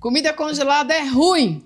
Comida congelada é ruim.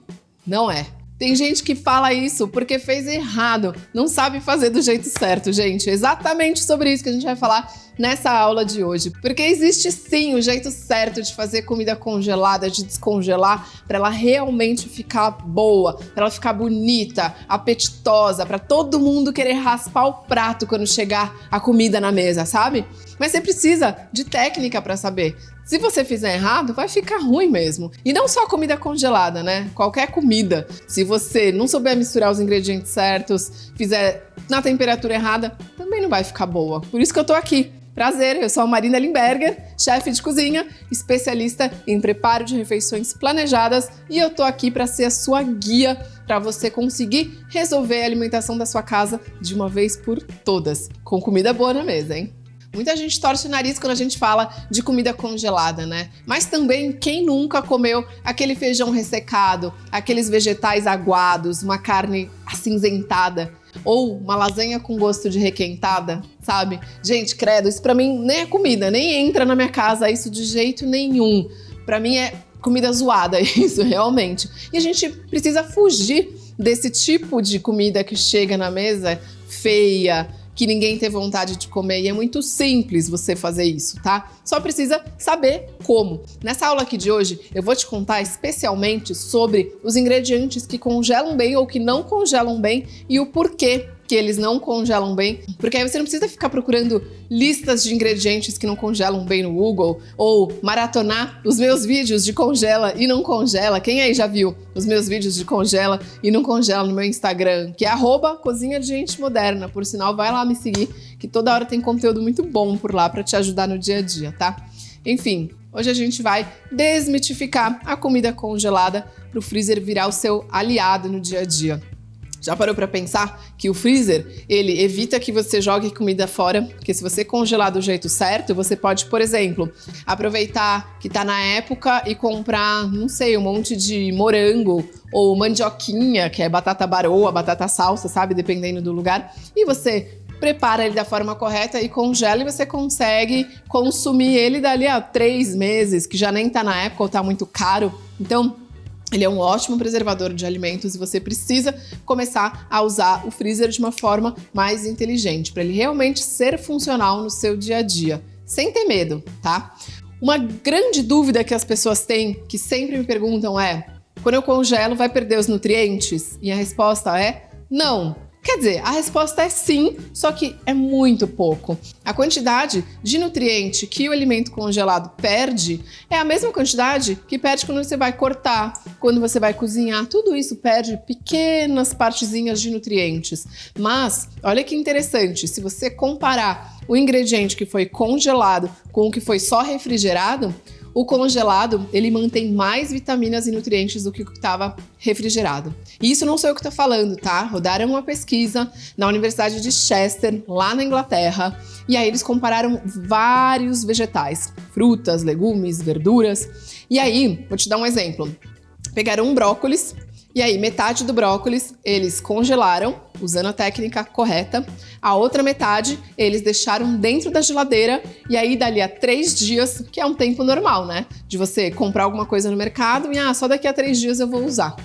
Não é. Tem gente que fala isso porque fez errado, não sabe fazer do jeito certo, gente. É exatamente sobre isso que a gente vai falar nessa aula de hoje. Porque existe sim o jeito certo de fazer comida congelada, de descongelar, para ela realmente ficar boa, para ela ficar bonita, apetitosa, para todo mundo querer raspar o prato quando chegar a comida na mesa, sabe? Mas você precisa de técnica para saber. Se você fizer errado, vai ficar ruim mesmo. E não só comida congelada, né? Qualquer comida. Se você não souber misturar os ingredientes certos, fizer na temperatura errada, também não vai ficar boa. Por isso que eu tô aqui. Prazer, eu sou a Marina Limberger, chefe de cozinha, especialista em preparo de refeições planejadas, e eu tô aqui para ser a sua guia para você conseguir resolver a alimentação da sua casa de uma vez por todas, com comida boa na mesa, hein? Muita gente torce o nariz quando a gente fala de comida congelada, né? Mas também, quem nunca comeu aquele feijão ressecado, aqueles vegetais aguados, uma carne acinzentada ou uma lasanha com gosto de requentada, sabe? Gente, credo, isso pra mim nem é comida, nem entra na minha casa isso de jeito nenhum. Pra mim é comida zoada isso, realmente. E a gente precisa fugir desse tipo de comida que chega na mesa feia, que ninguém tem vontade de comer, e é muito simples você fazer isso, tá? Só precisa saber como. Nessa aula aqui de hoje, eu vou te contar especialmente sobre os ingredientes que congelam bem ou que não congelam bem e o porquê que eles não congelam bem, porque aí você não precisa ficar procurando listas de ingredientes que não congelam bem no Google ou maratonar os meus vídeos de congela e não congela. Quem aí já viu os meus vídeos de congela e não congela no meu Instagram, que é @cozinha de gente moderna. Por sinal, vai lá me seguir, que toda hora tem conteúdo muito bom por lá para te ajudar no dia a dia, tá? Enfim, hoje a gente vai desmitificar a comida congelada para o freezer virar o seu aliado no dia a dia. Já parou para pensar que o freezer, ele evita que você jogue comida fora? Porque se você congelar do jeito certo, você pode, por exemplo, aproveitar que tá na época e comprar, não sei, um monte de morango ou mandioquinha, que é batata baroa, batata salsa, sabe? Dependendo do lugar. E você prepara ele da forma correta e congela, e você consegue consumir ele dali a 3 meses, que já nem tá na época ou tá muito caro. Então, ele é um ótimo preservador de alimentos e você precisa começar a usar o freezer de uma forma mais inteligente, para ele realmente ser funcional no seu dia a dia, sem ter medo, tá? Uma grande dúvida que as pessoas têm, que sempre me perguntam é: quando eu congelo, vai perder os nutrientes? E a resposta é não. Quer dizer, a resposta é sim, só que é muito pouco. A quantidade de nutriente que o alimento congelado perde é a mesma quantidade que perde quando você vai cortar, quando você vai cozinhar. Tudo isso perde pequenas partezinhas de nutrientes. Mas, olha que interessante, se você comparar o ingrediente que foi congelado com o que foi só refrigerado, o congelado, ele mantém mais vitaminas e nutrientes do que o que estava refrigerado. E isso não sou eu que estou falando, tá? Rodaram uma pesquisa na Universidade de Chester, lá na Inglaterra, e aí eles compararam vários vegetais, frutas, legumes, verduras. E aí, vou te dar um exemplo. Pegaram um brócolis, e aí metade do brócolis eles congelaram, usando a técnica correta. A outra metade eles deixaram dentro da geladeira, e aí dali a 3 dias, que é um tempo normal, né? De você comprar alguma coisa no mercado e só daqui a 3 dias eu vou usar.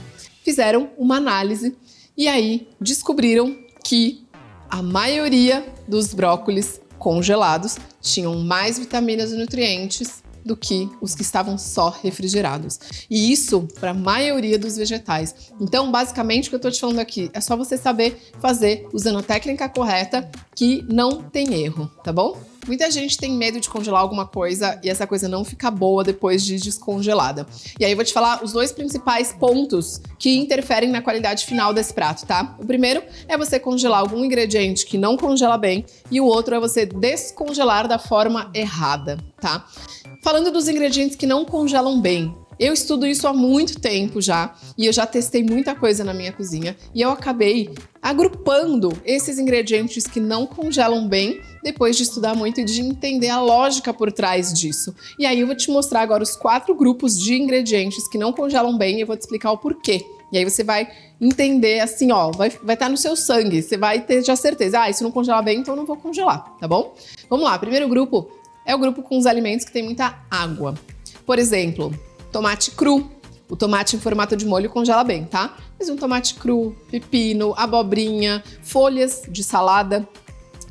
Fizeram uma análise e aí descobriram que a maioria dos brócolis congelados tinham mais vitaminas e nutrientes do que os que estavam só refrigerados. E isso para a maioria dos vegetais. Então, basicamente, o que eu estou te falando aqui é só você saber fazer usando a técnica correta, que não tem erro, tá bom? Muita gente tem medo de congelar alguma coisa e essa coisa não fica boa depois de descongelada. E aí eu vou te falar os 2 principais pontos que interferem na qualidade final desse prato, tá? O primeiro é você congelar algum ingrediente que não congela bem, e o outro é você descongelar da forma errada, tá? Falando dos ingredientes que não congelam bem, eu estudo isso há muito tempo já, e eu já testei muita coisa na minha cozinha, e eu acabei agrupando esses ingredientes que não congelam bem depois de estudar muito e de entender a lógica por trás disso. E aí eu vou te mostrar agora os 4 grupos de ingredientes que não congelam bem, e eu vou te explicar o porquê. E aí você vai entender assim, ó, vai estar no seu sangue, você vai ter já certeza, isso não congela bem, então eu não vou congelar, tá bom? Vamos lá, primeiro grupo é o grupo com os alimentos que tem muita água. Por exemplo, tomate cru, O tomate em formato de molho congela bem, tá? Mas um tomate cru, pepino, abobrinha, folhas de salada,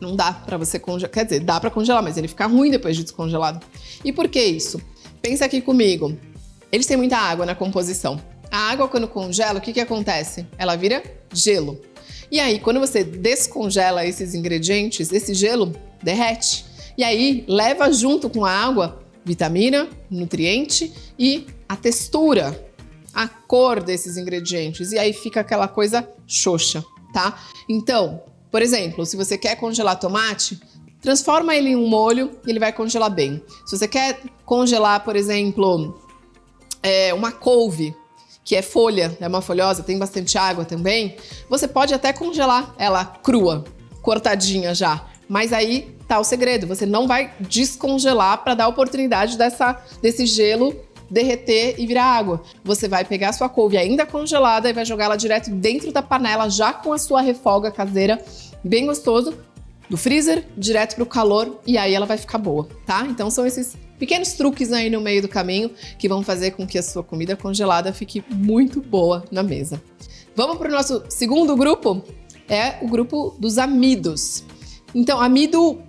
não dá pra você congelar. Quer dizer, dá pra congelar, mas ele fica ruim depois de descongelado. E por que isso? Pensa aqui comigo. Eles têm muita água na composição. A água, quando congela, o que acontece? Ela vira gelo. E aí, quando você descongela esses ingredientes, esse gelo derrete. E aí, leva junto com a água vitamina, nutriente e a textura, a cor desses ingredientes. E aí fica aquela coisa xoxa, tá? Então, por exemplo, se você quer congelar tomate, transforma ele em um molho e ele vai congelar bem. Se você quer congelar, por exemplo, uma couve, que é folha, é uma folhosa, tem bastante água também, você pode até congelar ela crua, cortadinha já. Mas aí tá o segredo, você não vai descongelar para dar a oportunidade desse gelo derreter e virar água. Você vai pegar a sua couve ainda congelada e vai jogá-la direto dentro da panela, já com a sua refoga caseira, bem gostoso, do freezer, direto pro calor, e aí ela vai ficar boa, tá? Então são esses pequenos truques aí no meio do caminho que vão fazer com que a sua comida congelada fique muito boa na mesa. Vamos pro nosso segundo grupo? É o grupo dos amidos. Então, amido,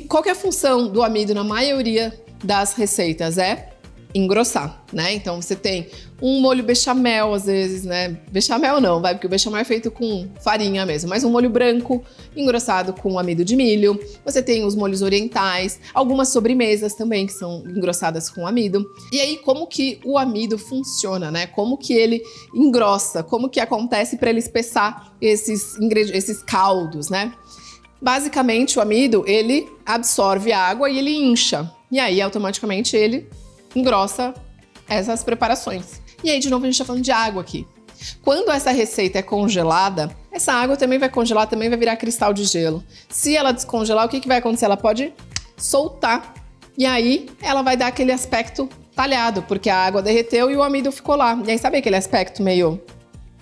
qual que é a função do amido na maioria das receitas? É engrossar, né? Então, você tem um molho bechamel, às vezes, né? Bechamel não, porque o bechamel é feito com farinha mesmo, mas um molho branco engrossado com amido de milho. Você tem os molhos orientais, algumas sobremesas também que são engrossadas com amido. E aí, como que o amido funciona, né? Como que ele engrossa? Como que acontece para ele espessar esses caldos, né? Basicamente, o amido, ele absorve a água e ele incha. E aí, automaticamente, ele engrossa essas preparações. E aí, de novo, a gente tá falando de água aqui. Quando essa receita é congelada, essa água também vai congelar, também vai virar cristal de gelo. Se ela descongelar, o que vai acontecer? Ela pode soltar. E aí, ela vai dar aquele aspecto talhado, porque a água derreteu e o amido ficou lá. E aí, sabe aquele aspecto meio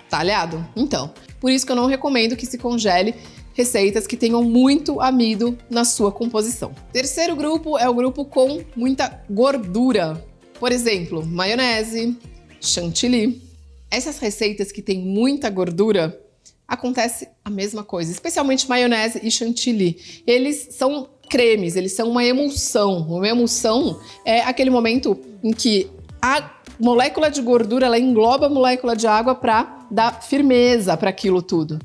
talhado? Então, por isso que eu não recomendo que se congele receitas que tenham muito amido na sua composição. Terceiro grupo é o grupo com muita gordura. Por exemplo, maionese, chantilly. Essas receitas que têm muita gordura, acontece a mesma coisa, especialmente maionese e chantilly. Eles são cremes, eles são uma emulsão. Uma emulsão é aquele momento em que a molécula de gordura ela engloba a molécula de água para dar firmeza para aquilo tudo.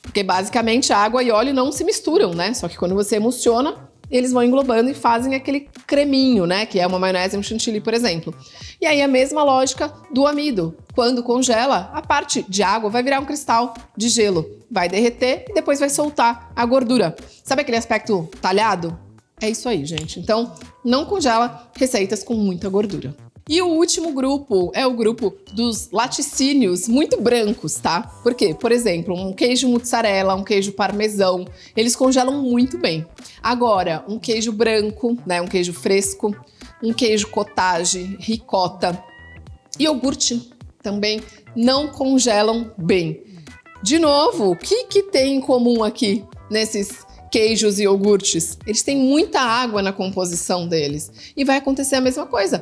Porque basicamente água e óleo não se misturam, né? Só que quando você emulsiona, eles vão englobando e fazem aquele creminho, né? Que é uma maionese e um chantilly, por exemplo. E aí a mesma lógica do amido. Quando congela, a parte de água vai virar um cristal de gelo. Vai derreter e depois vai soltar a gordura. Sabe aquele aspecto talhado? É isso aí, gente. Então, não congela receitas com muita gordura. E o último grupo é o grupo dos laticínios muito brancos, tá? Por quê? Por exemplo, um queijo mussarela, um queijo parmesão, eles congelam muito bem. Agora, um queijo branco, né, um queijo fresco, um queijo cottage, ricota, iogurte também não congelam bem. De novo, o que tem em comum aqui nesses queijos e iogurtes? Eles têm muita água na composição deles e vai acontecer a mesma coisa.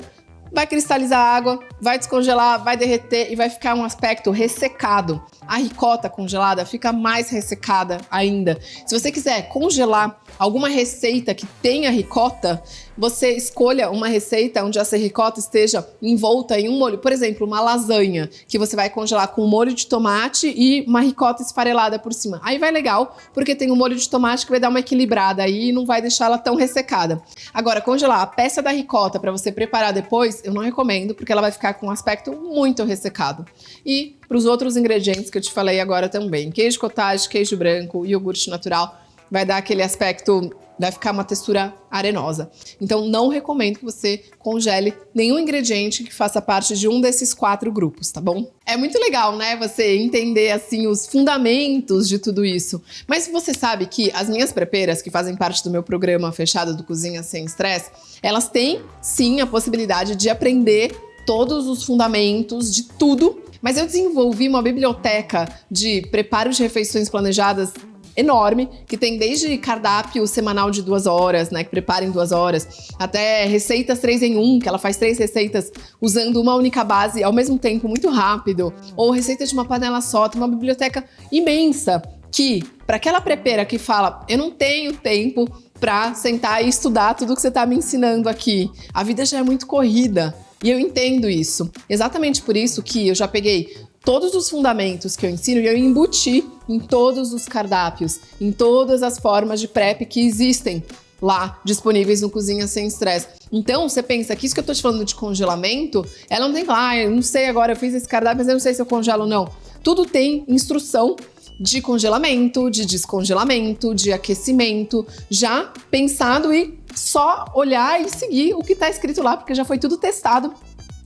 Vai cristalizar a água, vai descongelar, vai derreter e vai ficar um aspecto ressecado. A ricota congelada fica mais ressecada ainda. Se você quiser congelar alguma receita que tenha ricota, você escolha uma receita onde essa ricota esteja envolta em um molho. Por exemplo, uma lasanha, que você vai congelar com um molho de tomate e uma ricota esfarelada por cima. Aí vai legal, porque tem um molho de tomate que vai dar uma equilibrada aí e não vai deixar ela tão ressecada. Agora, congelar a peça da ricota para você preparar depois, eu não recomendo, porque ela vai ficar com um aspecto muito ressecado. E para os outros ingredientes que eu te falei agora também, queijo cottage, queijo branco, iogurte natural, vai dar aquele aspecto, vai ficar uma textura arenosa. Então, não recomendo que você congele nenhum ingrediente que faça parte de um desses 4 grupos, tá bom? É muito legal, né, você entender, assim, os fundamentos de tudo isso. Mas você sabe que as minhas prepeiras, que fazem parte do meu programa fechado do Cozinha Sem Estresse, elas têm, sim, a possibilidade de aprender todos os fundamentos de tudo, mas eu desenvolvi uma biblioteca de preparo de refeições planejadas enorme, que tem desde cardápio semanal de 2 horas, né, que prepara em 2 horas, até receitas 3 em 1, que ela faz 3 receitas usando uma única base ao mesmo tempo, muito rápido, ou receita de uma panela só. Tem uma biblioteca imensa que, para aquela prepeira que fala, eu não tenho tempo para sentar e estudar tudo que você está me ensinando aqui, a vida já é muito corrida, e eu entendo isso. Exatamente por isso que eu já peguei todos os fundamentos que eu ensino e eu embuti em todos os cardápios, em todas as formas de prep que existem lá disponíveis no Cozinha Sem Estresse. Então, você pensa que isso que eu tô te falando de congelamento, ela não tem lá, eu não sei agora, eu fiz esse cardápio, mas eu não sei se eu congelo ou não. Tudo tem instrução de congelamento, de descongelamento, de aquecimento, já pensado e só olhar e seguir o que tá escrito lá, porque já foi tudo testado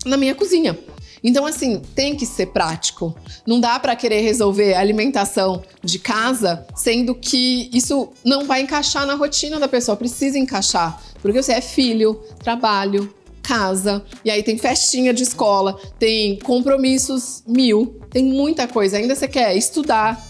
na minha cozinha. Então, assim, tem que ser prático. Não dá para querer resolver a alimentação de casa, sendo que isso não vai encaixar na rotina da pessoa. Precisa encaixar, porque você é filho, trabalho, casa, e aí tem festinha de escola, tem compromissos 1000, tem muita coisa. Ainda você quer estudar,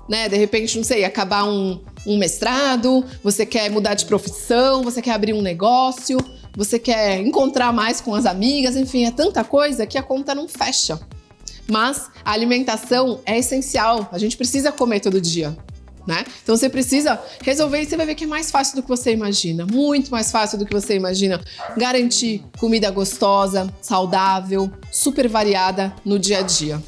né? De repente, não sei, acabar um mestrado, você quer mudar de profissão, você quer abrir um negócio, você quer encontrar mais com as amigas, enfim, é tanta coisa que a conta não fecha. Mas a alimentação é essencial, a gente precisa comer todo dia, né? Então você precisa resolver e você vai ver que é mais fácil do que você imagina, muito mais fácil do que você imagina, garantir comida gostosa, saudável, super variada no dia a dia.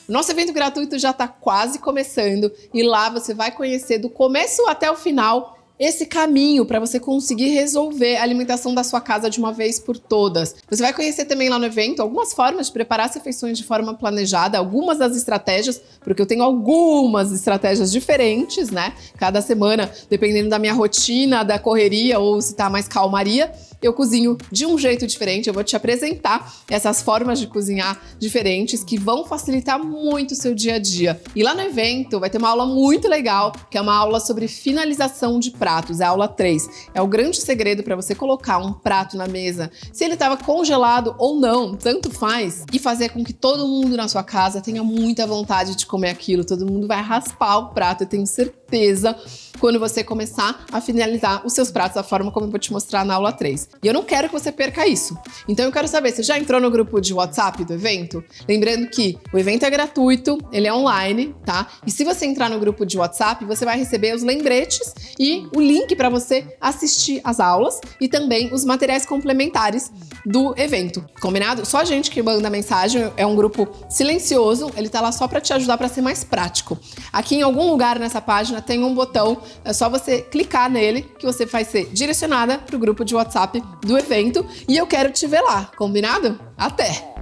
O nosso evento gratuito já está quase começando e lá você vai conhecer do começo até o final esse caminho para você conseguir resolver a alimentação da sua casa de uma vez por todas. Você vai conhecer também lá no evento algumas formas de preparar as refeições de forma planejada, algumas das estratégias, porque eu tenho algumas estratégias diferentes, né? Cada semana, dependendo da minha rotina, da correria ou se tá mais calmaria, eu cozinho de um jeito diferente. Eu vou te apresentar essas formas de cozinhar diferentes que vão facilitar muito o seu dia a dia. E lá no evento vai ter uma aula muito legal, que é uma aula sobre finalização de pratos, é a aula 3. É o grande segredo para você colocar um prato na mesa, se ele estava congelado ou não, tanto faz, e fazer com que todo mundo na sua casa tenha muita vontade de comer aquilo. Todo mundo vai raspar o prato, eu tenho certeza, quando você começar a finalizar os seus pratos da forma como eu vou te mostrar na aula 3. E eu não quero que você perca isso. Então eu quero saber, você já entrou no grupo de WhatsApp do evento? Lembrando que o evento é gratuito, ele é online, tá? E se você entrar no grupo de WhatsApp, você vai receber os lembretes e o link para você assistir as aulas e também os materiais complementares do evento, combinado? Só a gente que manda mensagem, é um grupo silencioso, ele tá lá só para te ajudar para ser mais prático. Aqui em algum lugar nessa página tem um botão, é só você clicar nele que você vai ser direcionada para o grupo de WhatsApp do evento e eu quero te ver lá, combinado? Até!